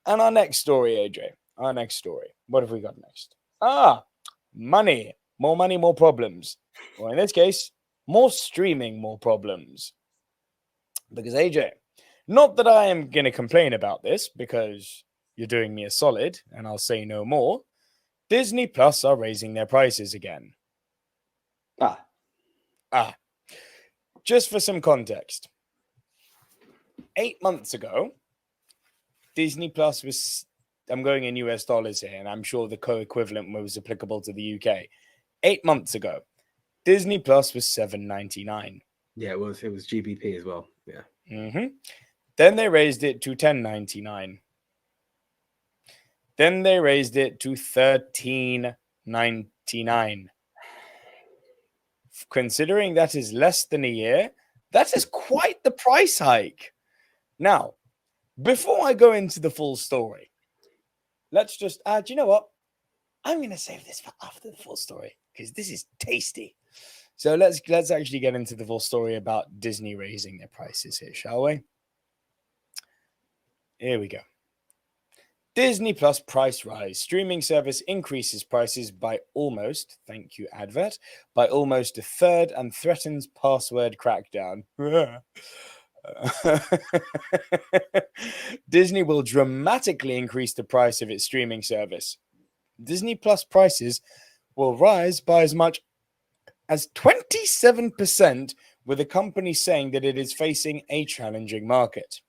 And our next story, AJ. Our next story. What have we got next? Money. More money, more problems. Or in this case, more streaming, more problems. Because AJ, not that I am going to complain about this because you're doing me a solid and I'll say no more. Disney Plus are raising their prices again. Ah, Just for some context, 8 months ago, Disney Plus was, I'm going in US dollars here, and I'm sure the co-equivalent was applicable to the UK. 8 months ago, Disney Plus was $7.99. yeah, it was GBP as well. Yeah. Then they raised it to $10.99. Then they raised it to $13.99. Considering that is less than a year, that is quite the price hike. Now, before I go into the full story, let's just add, you know what? I'm going to save this for after the full story because this is tasty. So let's actually get into the full story about Disney raising their prices here, shall we? Here we go. Disney Plus price rise. Streaming service increases prices by almost, thank you advert, by almost a third and threatens password crackdown. Disney will dramatically increase the price of its streaming service. Disney Plus prices will rise by as much as 27%, with the company saying that it is facing a challenging market.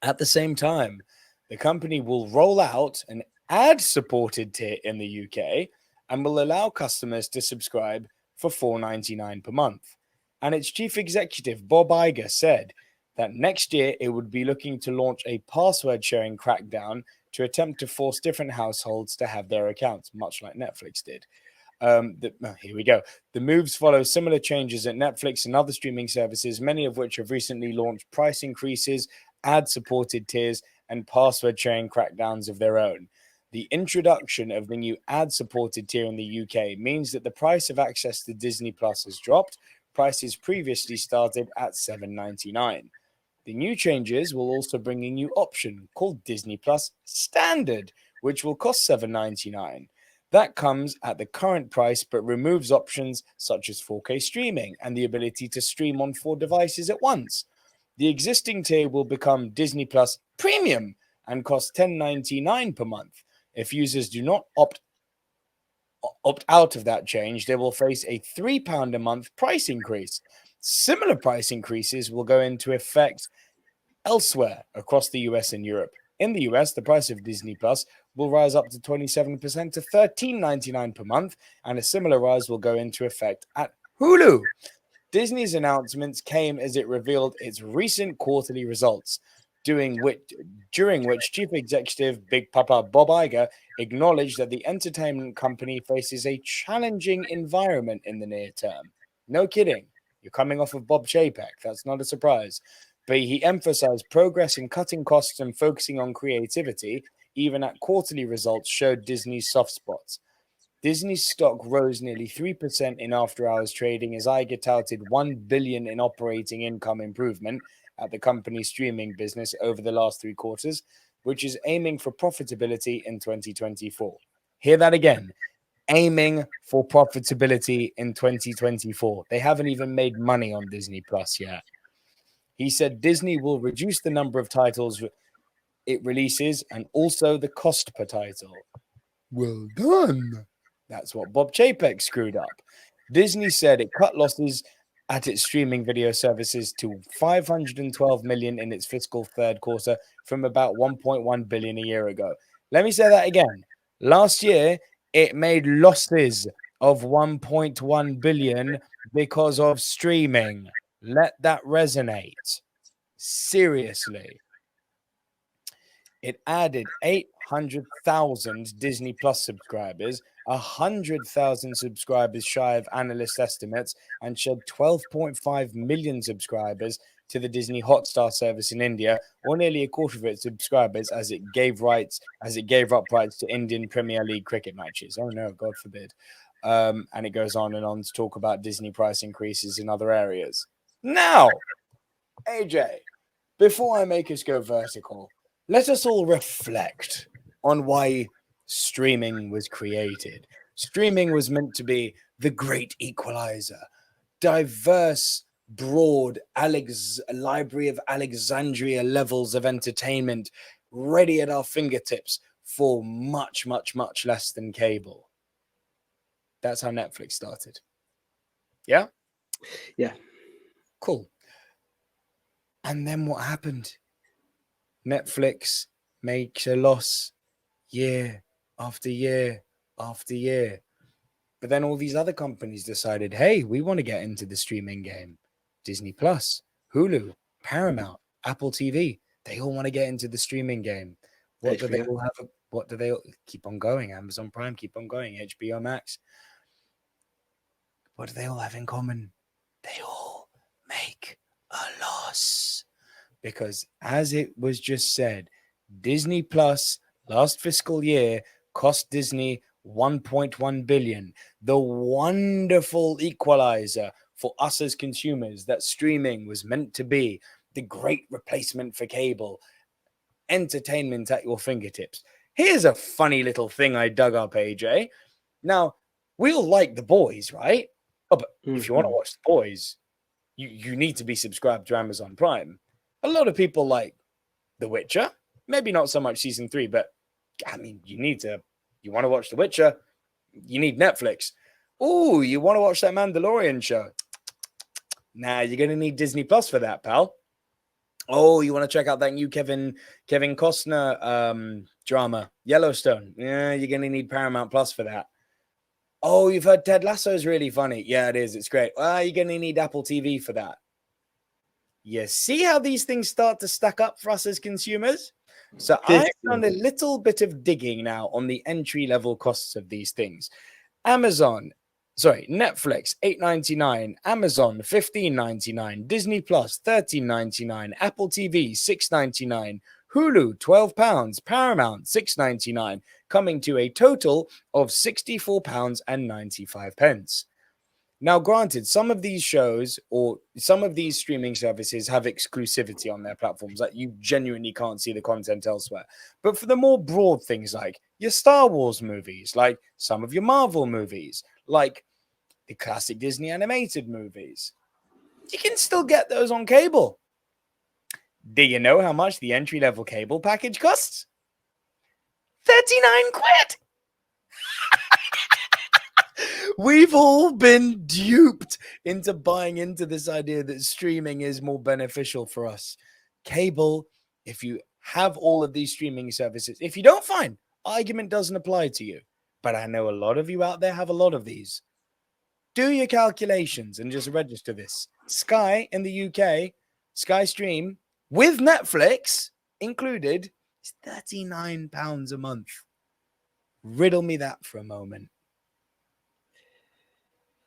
At the same time, the company will roll out an ad-supported tier in the UK and will allow customers to subscribe for $4.99 per month. And its chief executive, Bob Iger, said that next year it would be looking to launch a password-sharing crackdown to attempt to force different households to have their accounts, much like Netflix did. Here we go. The moves follow similar changes at Netflix and other streaming services, many of which have recently launched price increases, ad-supported tiers, and password sharing crackdowns of their own. The introduction of the new ad-supported tier in the UK means that the price of access to Disney Plus has dropped. Prices previously started at $7.99. The new changes will also bring a new option called Disney Plus Standard, which will cost $7.99. That comes at the current price but removes options such as 4K streaming and the ability to stream on 4 devices at once. The existing tier will become Disney Plus Premium and cost $10.99 per month. If users do not opt out of that change, they will face a £3 a month price increase. Similar price increases will go into effect elsewhere across the US and Europe. In the US, the price of Disney Plus will rise up to 27% to $13.99 per month, and a similar rise will go into effect at Hulu. Disney's announcements came as it revealed its recent quarterly results, during which Chief Executive Big Papa Bob Iger acknowledged that the entertainment company faces a challenging environment in the near term. No kidding. You're coming off of Bob Chapek. That's not a surprise. But he emphasized progress in cutting costs and focusing on creativity, even at quarterly results showed Disney's soft spots. Disney's stock rose nearly 3% in after-hours trading as Iger touted $1 billion in operating income improvement at the company's streaming business over the last 3 quarters, which is aiming for profitability in 2024. Hear that again. Aiming for profitability in 2024. They haven't even made money on Disney Plus yet. He said Disney will reduce the number of titles it releases and also the cost per title. Well done. That's what Bob Chapek screwed up. Disney said it cut losses at its streaming video services to $512 million in its fiscal third quarter from about $1.1 billion a year ago. Let me say that again. Last year, it made losses of $1.1 billion because of streaming. Let that resonate. Seriously. It added 800,000 Disney Plus subscribers, 100,000 subscribers shy of analyst estimates, and shed 12.5 million subscribers to the Disney Hotstar service in India, or nearly a quarter of its subscribers, as it gave up rights to Indian Premier League cricket matches. Oh no, God forbid. And it goes on and on to talk about Disney price increases in other areas. Now, AJ, before I make us go vertical, let us all reflect on why streaming was created. Streaming was meant to be the great equalizer, diverse, broad library of Alexandria levels of entertainment ready at our fingertips for much, much, much less than cable. That's how Netflix started. Yeah? Yeah. Cool. And then what happened? Netflix makes a loss year after year after year. But then all these other companies decided, hey, we want to get into the streaming game. Disney Plus, Hulu, Paramount, Apple TV, they all want to get into the streaming game. What do they HBO. all have? What do they all keep on going? Amazon Prime, keep on going. HBO Max. What do they all have in common? They all make a loss. Because as it was just said, Disney Plus last fiscal year cost Disney 1.1 billion, the wonderful equalizer for us as consumers that streaming was meant to be, the great replacement for cable, entertainment at your fingertips. Here's a funny little thing I dug up, AJ. Now, we all like The Boys, right? Oh, but if you want to watch The Boys, you need to be subscribed to Amazon Prime. A lot of people like The Witcher, maybe not so much season 3, but I mean, you want to watch The Witcher, you need Netflix. Oh, you want to watch that Mandalorian show? Nah, you're going to need Disney Plus for that, pal. Oh, you want to check out that new Kevin Costner drama, Yellowstone? Yeah, you're going to need Paramount Plus for that. Oh, you've heard Ted Lasso is really funny. Yeah, it is. It's great. You're going to need Apple TV for that. You see how these things start to stack up for us as consumers? So I've done a little bit of digging now on the entry-level costs of these things. Netflix, $8.99, Amazon, $15.99, Disney Plus, $13.99, Apple TV, $6.99, Hulu, £12, Paramount, $6.99, coming to a total of £64.95. Now, granted, some of these shows or some of these streaming services have exclusivity on their platforms that you genuinely can't see the content elsewhere. But for the more broad things like your Star Wars movies, like some of your Marvel movies, like the classic Disney animated movies, you can still get those on cable. Do you know how much the entry-level cable package costs? 39 quid! We've all been duped into buying into this idea that streaming is more beneficial for us. Cable, if you have all of these streaming services, if you don't, fine, argument doesn't apply to you. But I know a lot of you out there have a lot of these. Do your calculations and just register this. Sky in the UK, Sky Stream with Netflix included is £39 a month. Riddle me that for a moment.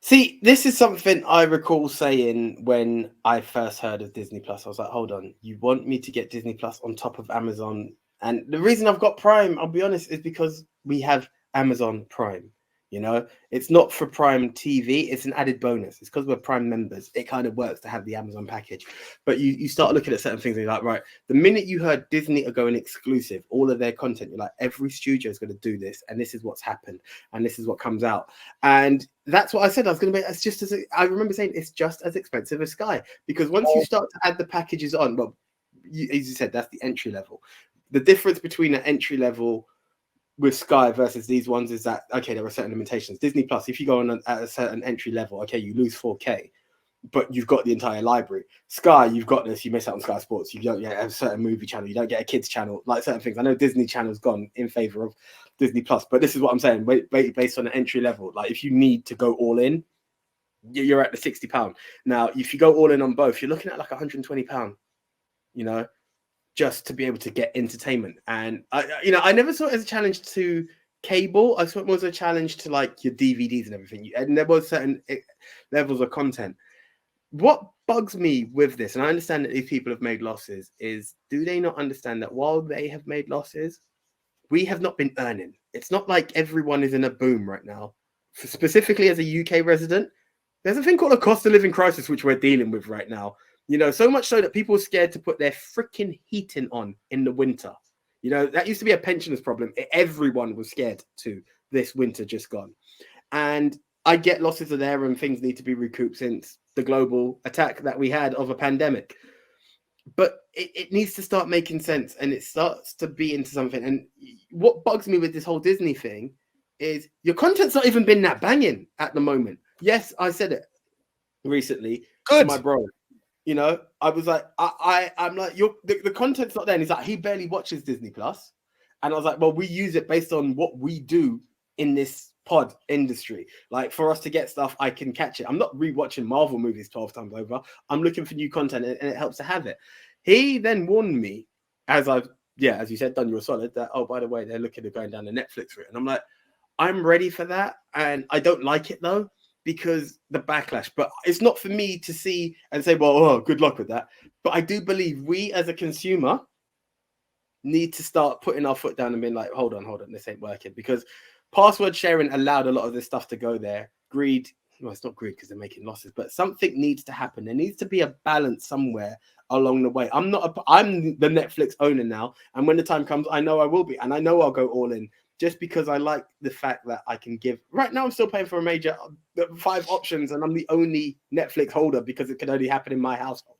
See, this is something I recall saying when I first heard of Disney Plus. I was like, hold on, you want me to get Disney Plus on top of Amazon? And the reason I've got Prime, I'll be honest, is because we have Amazon Prime. You know, it's not for Prime TV. It's an added bonus. It's because we're Prime members. It kind of works to have the Amazon package. But you start looking at certain things and you're like, right, the minute you heard Disney are going exclusive, all of their content, you're like, every studio is going to do this. And this is what's happened. And this is what comes out. And that's what I said. I was going to be, it's just as, I remember saying it's just as expensive as Sky. Because once you start to add the packages on, well, as you said, that's the entry level. The difference between an entry level with Sky versus these ones is that, okay, there are certain limitations. Disney Plus, if you go on at a certain entry level, okay, you lose 4K, but you've got the entire library. Sky, you've got this, you miss out on Sky Sports, you don't get a certain movie channel, you don't get a kids channel, like certain things. I know Disney Channel's gone in favor of Disney Plus, but this is what I'm saying, based on an entry level. Like if you need to go all in, you're at the £60. Now, if you go all in on both, you're looking at like £120, you know, just to be able to get entertainment. And I never saw it as a challenge to cable. I saw it more as a challenge to like your DVDs and everything. And there was certain levels of content. What bugs me with this, and I understand that these people have made losses, is do they not understand that while they have made losses, we have not been earning? It's not like everyone is in a boom right now. Specifically as a UK resident, there's a thing called a cost of living crisis, which we're dealing with right now. You know, so much so that people are scared to put their freaking heating on in the winter. You know, that used to be a pensioners problem. Everyone was scared to this winter just gone. And I get losses are there and things need to be recouped since the global attack that we had of a pandemic. But it needs to start making sense, and it starts to be into something. And what bugs me with this whole Disney thing is your content's not even been that banging at the moment. Yes, I said it recently to my bro. You know, I was like, I'm like, the content's not there. And he's like, he barely watches Disney Plus. And I was like, well, we use it based on what we do in this pod industry. Like, for us to get stuff, I can catch it. I'm not rewatching Marvel movies 12 times over. I'm looking for new content, and it helps to have it. He then warned me, as you said, done you a solid, that, oh, by the way, they're looking at going down the Netflix route. And I'm like, I'm ready for that. And I don't like it, though, because the backlash. But it's not for me to see and say, well, oh, good luck with that. But I do believe we, as a consumer, need to start putting our foot down and being like, hold on, this ain't working. Because password sharing allowed a lot of this stuff to go there. Greed, well, it's not greed because they're making losses, but something needs to happen. There needs to be a balance somewhere along the way. I'm the Netflix owner now, and when the time comes, I know I will be, and I know I'll go all in, just because I like the fact that I can give. Right now, I'm still paying for a major 5 options, and I'm the only Netflix holder because it can only happen in my household.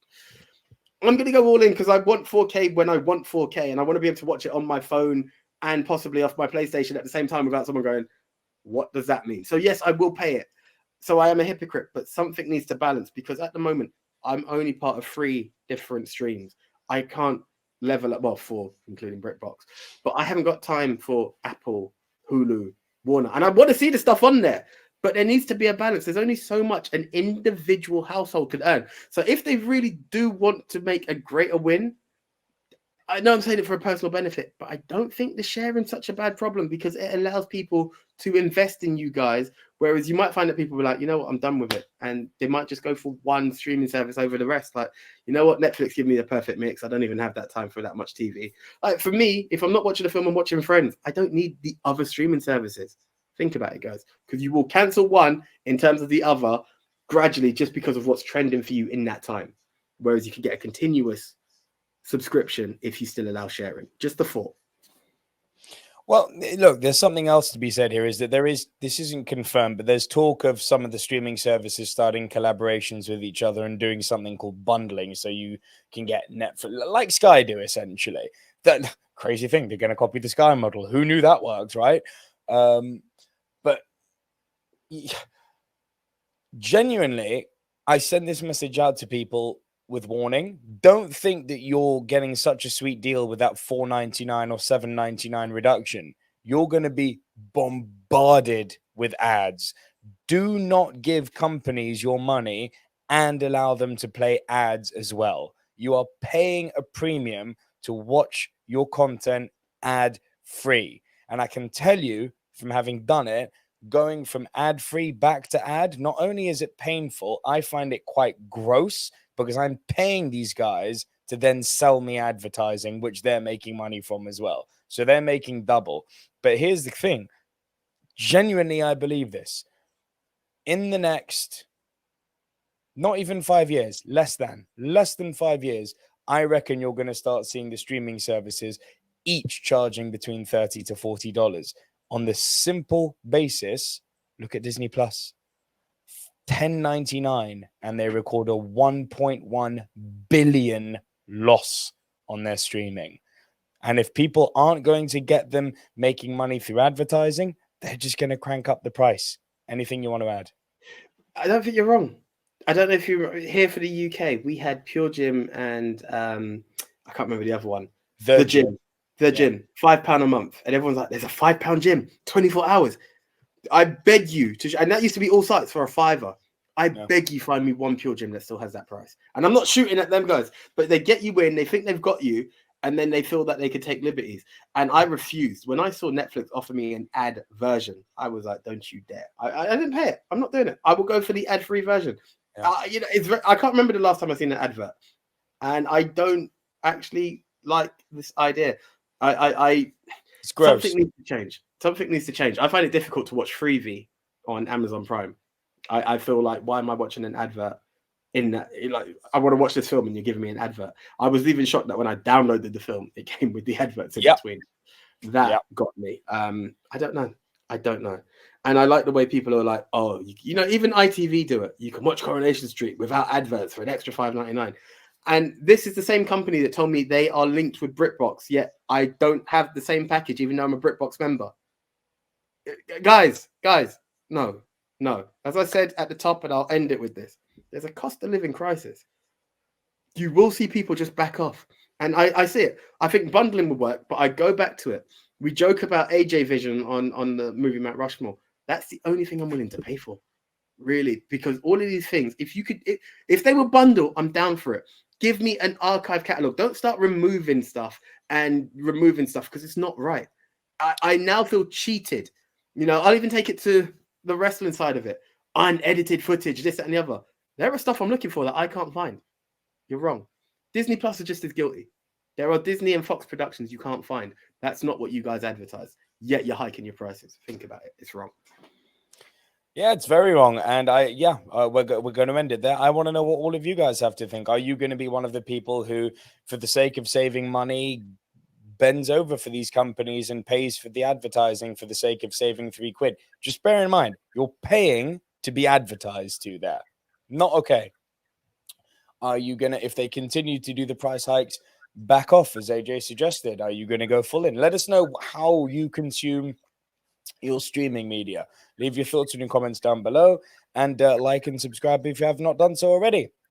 I'm going to go all in because I want 4K when I want 4K, and I want to be able to watch it on my phone and possibly off my PlayStation at the same time without someone going, what does that mean? So yes, I will pay it. So I am a hypocrite, but something needs to balance, because at the moment, I'm only part of 3 different streams. I can't level up, well, 4, including BritBox, but I haven't got time for Apple, Hulu, Warner, and I want to see the stuff on there. But there needs to be a balance. There's only so much an individual household could earn. So if they really do want to make a greater win, I know I'm saying it for a personal benefit, but I don't think the sharing's such a bad problem, because it allows people to invest in you guys. Whereas you might find that people be like, you know what, I'm done with it. And they might just go for one streaming service over the rest. Like, you know what, Netflix give me the perfect mix. I don't even have that time for that much TV. Like, for me, if I'm not watching a film, I'm watching Friends. I don't need the other streaming services. Think about it, guys, because you will cancel one in terms of the other gradually just because of what's trending for you in that time. Whereas you can get a continuous subscription if you still allow sharing. Just the thought. Well, look, there's something else to be said here, is that this isn't confirmed, but there's talk of some of the streaming services starting collaborations with each other and doing something called bundling, so you can get Netflix, like Sky do, essentially. That crazy thing, they're going to copy the Sky model. Who knew that works, right? But genuinely, I send this message out to people with warning. Don't think that you're getting such a sweet deal with that $4.99 or $7.99 reduction. You're going to be bombarded with ads. Do not give companies your money and allow them to play ads as well. You are paying a premium to watch your content ad free. And I can tell you from having done it, going from ad free back to ad, not only is it painful, I find it quite gross, because I'm paying these guys to then sell me advertising, which they're making money from as well. So they're making double. But here's the thing. Genuinely, I believe this. In the next, not even 5 years, less than 5 years, I reckon you're going to start seeing the streaming services each charging between $30 to $40 on the simple basis. Look at Disney Plus. $10.99, and they record a 1.1 billion loss on their streaming. And if people aren't going to get them making money through advertising, they're just going to crank up the price. Anything you want to add? I don't think you're wrong. I don't know if you're here for the UK. We had Pure Gym and I can't remember the other one. The gym. Gym, £5 a month. And everyone's like, there's a £5 gym, 24 hours. I beg you to, and that used to be all sites for a £5. I beg you, find me one Pure Gym that still has that price. And I'm not shooting at them guys, but they get you in, they think they've got you, and then they feel that they could take liberties. And I refused. When I saw Netflix offer me an ad version, I was like, don't you dare. I didn't pay it. I'm not doing it. I will go for the ad-free version. Yeah. I can't remember the last time I've seen an advert. And I don't actually like this idea. It's gross. Something needs to change. Something needs to change. I find it difficult to watch Freevee on Amazon Prime. I feel like, why am I watching an advert in that, like, I want to watch this film and you're giving me an advert. I was even shocked that when I downloaded the film, it came with the adverts in between. That got me. I don't know. And I like the way people are like, oh, you know, even ITV do it. You can watch Coronation Street without adverts for an extra $5.99. And this is the same company that told me they are linked with BritBox, yet I don't have the same package, even though I'm a BritBox member. Guys, no. As I said at the top, and I'll end it with this, there's a cost of living crisis. You will see people just back off. And I see it. I think bundling would work, but I go back to it. We joke about AJ Vision on the movie Mount Rushmore. That's the only thing I'm willing to pay for, really, because all of these things, if they were bundle, I'm down for it. Give me an archive catalog. Don't start removing stuff because it's not right. I now feel cheated. You know, I'll even take it to the wrestling side of it. Unedited footage, this, that, and the other. There are stuff I'm looking for that I can't find. You're wrong. Disney Plus are just as guilty. There are Disney and Fox productions you can't find. That's not what you guys advertise. Yet you're hiking your prices. Think about it. It's wrong. Yeah, it's very wrong. And we're going to end it there. I want to know what all of you guys have to think. Are you going to be one of the people who, for the sake of saving money, bends over for these companies and pays for the advertising for the sake of saving £3? Just bear in mind, you're paying to be advertised to there. Not okay. Are you going to, if they continue to do the price hikes, back off, as AJ suggested? Are you going to go full in? Let us know how you consume your streaming media. Leave your thoughts in the comments down below, and like and subscribe if you have not done so already.